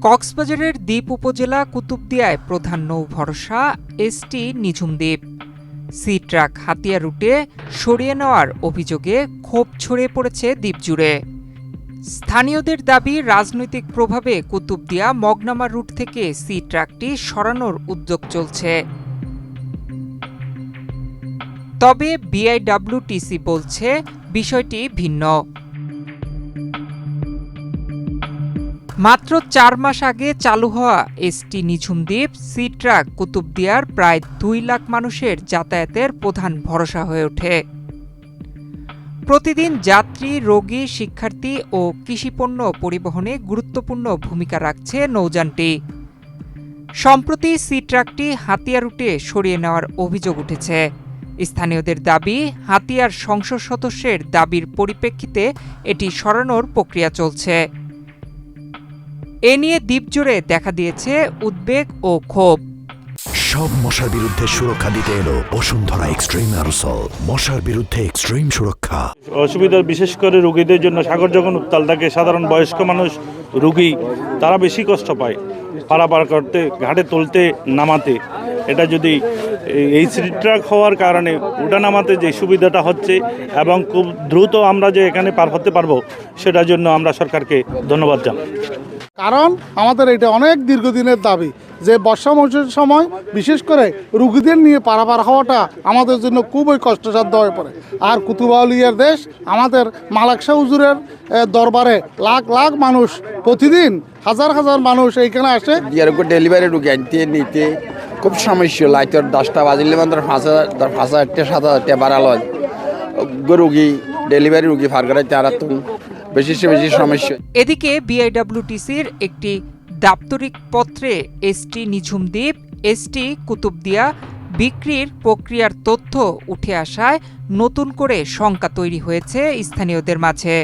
কক্সবাজারের দ্বীপ উপজেলা কুতুবদিয়ায় প্রধান নৌ ভরসা ST Nijhum Dwip. C truck Hatiya রুটে সরিয়ে নেওয়ার অভিযোগে ক্ষোভ ছড়িয়ে পড়েছে দ্বীপ জুড়ে। স্থানীয়দের দাবি, রাজনৈতিক প্রভাবে কুতুবদিয়া মগনামা রুট থেকে সি ট্রাকটি সরানোর উদ্যোগ চলছে। তবে বিআইডব্লিউটিসি বলছে বিষয়টি ভিন্ন। মাত্র ৪ মাস আগে চালু হওয়া ST Nijhum Dwip C truck কুতুবদিয়ার প্রায় ২ লাখ মানুষের যাতায়াতের প্রধান ভরসা হয়ে ওঠে। প্রতিদিন যাত্রী, রোগী, শিক্ষার্থী ও কৃষিপণ্য পরিবহনে গুরুত্বপূর্ণ ভূমিকা রাখছে নৌযানটি। সম্প্রতি সি ট্রাকটি হাতিয়া রুটে সরিয়ে নেওয়ার অভিযোগ উঠেছে। স্থানীয়দের দাবি, হাতিয়ার সংসদ সদস্যের দাবির পরিপ্রেক্ষিতে এটি সরানোর প্রক্রিয়া চলছে। এ নিয়ে দ্বীপজুড়ে দেখা দিয়েছে উদ্বেগ ও ক্ষোভ। সব মশার বিরুদ্ধে সুরক্ষা দিতে এলো বসুন্ধরা এক্সট্রিম অ্যারোসল, মশার বিরুদ্ধে এক্সট্রিম সুরক্ষা। অসুবিধা বিশেষ করে রোগীদের জন্য, সাগর যখন উত্তাল থাকে, সাধারণ বয়স্ক মানুষ, রোগী, তারা বেশি কষ্ট পায় পারাপার করতে, ঘাটে তুলতে নামাতে। এটা যদি এই সি ট্রাক হওয়ার কারণে ওটা নামাতে যে সুবিধাটা হচ্ছে এবং খুব দ্রুত আমরা যে এখানে পার হতে পারবো, সেটার জন্য আমরা সরকারকে ধন্যবাদ জানাই। কারণ আমাদের এটা অনেক দীর্ঘদিনের দাবি যে বর্ষা মৌসুমের সময় বিশেষ করে রুগীদের নিয়ে পারাপার হওয়াটা আমাদের জন্য খুবই কষ্টসাধ্য হয়ে পড়ে। আর কুতুবাউলিয়ার দেশ, আমাদের মালাক শাহ হুজুরের দরবারে লাখ লাখ মানুষ, প্রতিদিন হাজার হাজার মানুষ এইখানে আসে। ডেলিভারি রুগী আনতে নিতে খুব সমস্যা। লাইটের 10টা বাজিলে মানে 5,000-7,000 বাড়াল হয়। রুগী ডেলিভারি রুগী ফার করাইতে আর বেশি সমস্যা। এদিকে বিআইডব্লিউটিসির একটি দাপ্তরিক পত্রে এসটি নিঝুম দ্বীপ, এসটি কুতুবদিয়া বিক্রির প্রক্রিয়ার তথ্য উঠে আসায় নতুন করে শঙ্কা তৈরি হয়েছে স্থানীয়দের মাঝে।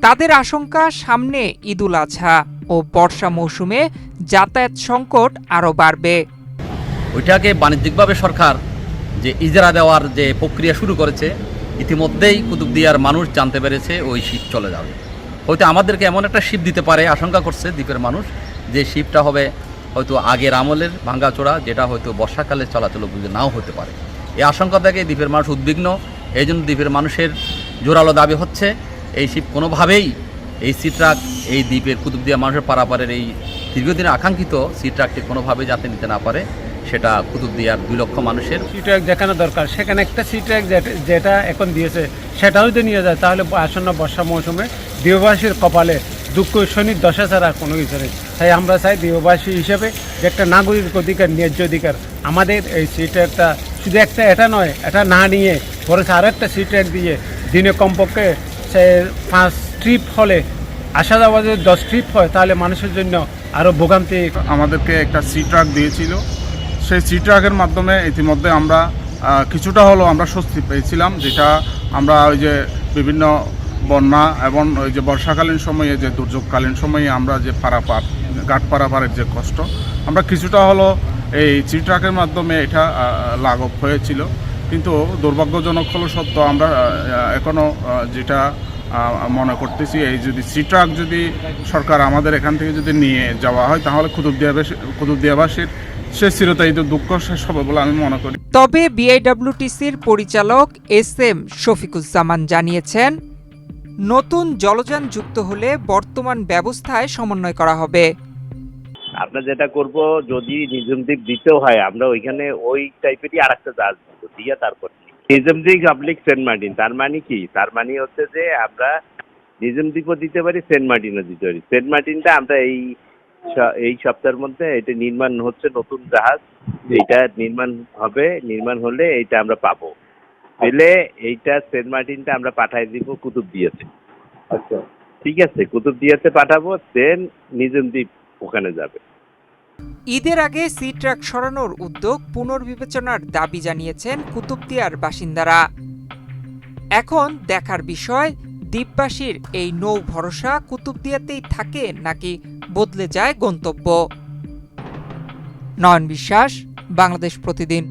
তাদের আশঙ্কা, সামনে ঈদুল আজহা ও বর্ষা মৌসুমে যাতায়াত সংকট আরও বাড়বে। ওইটাকে বাণিজ্যিকভাবে সরকার যে ইজারা দেওয়ার যে প্রক্রিয়া শুরু করেছে, ইতিমধ্যেই কুতুবদিয়ার মানুষ জানতে পেরেছে ওই শিপ চলে যাবে। হয়তো আমাদেরকে এমন একটা শিপ দিতে পারে, আশঙ্কা করছে দ্বীপের মানুষ, যে শিপটা হবে হয়তো আগের আমলের ভাঙ্গাচোরা, যেটা হয়তো বর্ষাকালে চলাচল উপযোগী নাও হতে পারে। এই আশঙ্কা থেকে দ্বীপের মানুষ উদ্বিগ্ন। এই জন্য দ্বীপের মানুষের জোরালো দাবি হচ্ছে এই শিপ কোনোভাবেই, এই সি ট্রাক এই দ্বীপের কুতুবদিয়া মানুষের পারাপারের এই দীর্ঘদিনের আকাঙ্ক্ষিত সি ট্রাকটি কোনোভাবেই যাতে নিতে না পারে। সেটা কুতুবদিয়ার 2 লক্ষ মানুষের সি ট্রাক যেখানে দরকার সেখানে একটা সি ট্রাক যেটা এখন দিয়েছে সেটাও যদি নিয়ে যায়, তাহলে আসন্ন বর্ষা মৌসুমে দ্বীপবাসীর কপালে দুঃখ শনির দশা ছাড়া কোনো কিছু নেই। তাই আমরা চাই দ্বীপবাসী হিসেবে যে একটা নাগরিক অধিকার, ন্যায্য অধিকার, আমাদের এই সি ট্রাকটা শুধু একটা এটা নয়, এটা না নিয়ে বরঞ্চ আরও একটা সি ট্রাক দিয়ে দিনে কমপক্ষে সে 5 ট্রিপ হলে, আসা যাওয়া যদি 10 ট্রিপ হয়, তাহলে মানুষের জন্য আরও ভোগান্তি। আমাদেরকে একটা সি ট্রাক দিয়েছিল, সেই সি ট্রাকের মাধ্যমে ইতিমধ্যে আমরা কিছুটা হলেও আমরা স্বস্তি পেয়েছিলাম, যেটা আমরা ওই যে বিভিন্ন বন্যা এবং ওই যে বর্ষাকালীন সময়ে, যে দুর্যোগকালীন সময়ে আমরা যে ঘাট পারাপারের যে কষ্ট, আমরা কিছুটা হলেও এই সি ট্রাকের মাধ্যমে এটা লাঘব হয়েছিল। কিন্তু দুর্ভাগ্যজনক হলো সত্য, আমরা এখনও যেটা মনে করতেছি, এই যদি সি ট্রাক যদি সরকার আমাদের এখান থেকে যদি নিয়ে যাওয়া হয়, তাহলে কুতুবদিয়াবাসীর শেষ চিরতাই দুঃখ শেষ হবে বলে আমি মনে করি। তবে বিআইডব্লিউটিসির পরিচালক এসএম শফিকুজ্জামান জানিয়েছেন, নতুন জলযান যুক্ত হলে বর্তমান ব্যবস্থায় সমন্বয় করা হবে। আমরা যেটা করব, যদি নিঝুম দ্বীপ দিতেও হয়, আমরা ওইখানে ওই টাইপেরই আরেকটা জাহাজ দিয়ে তারপর Nijhum Dwip public Saint Martin. তার মানে কি? তার মানে হচ্ছে যে আমরা নিঝুম দ্বীপও দিতে পারি, সেন্ট মার্টিনও দিতে পারি। সেন্ট মার্টিনটা আমরা এই সপ্তাহের মধ্যে এটা নির্মাণ হচ্ছে, নতুন জাহাজ এইটা নির্মাণ হলে এইটা আমরা পাবো। পেলে এইটা সেন্ট মার্টিনটা আমরা পাঠাই দিব কুতুবদিয়াতে। আচ্ছা, ঠিক আছে, কুতুবদিয়াতে পাঠাবো, দেন নিঝুম দ্বীপ ওখানে যাবে। ঈদের আগে সি ট্রাক সরানোর উদ্যোগ পুনর্বিবেচনার দাবি জানিয়েছেন কুতুবদিয়ার বাসিন্দারা। এখন দেখার বিষয়, দ্বীপবাসীর এই নৌ ভরসা কুতুবদিয়াতেই থাকে নাকি বদলে যায় গন্তব্য। নয়ন বিশ্বাস, বাংলাদেশ প্রতিদিন।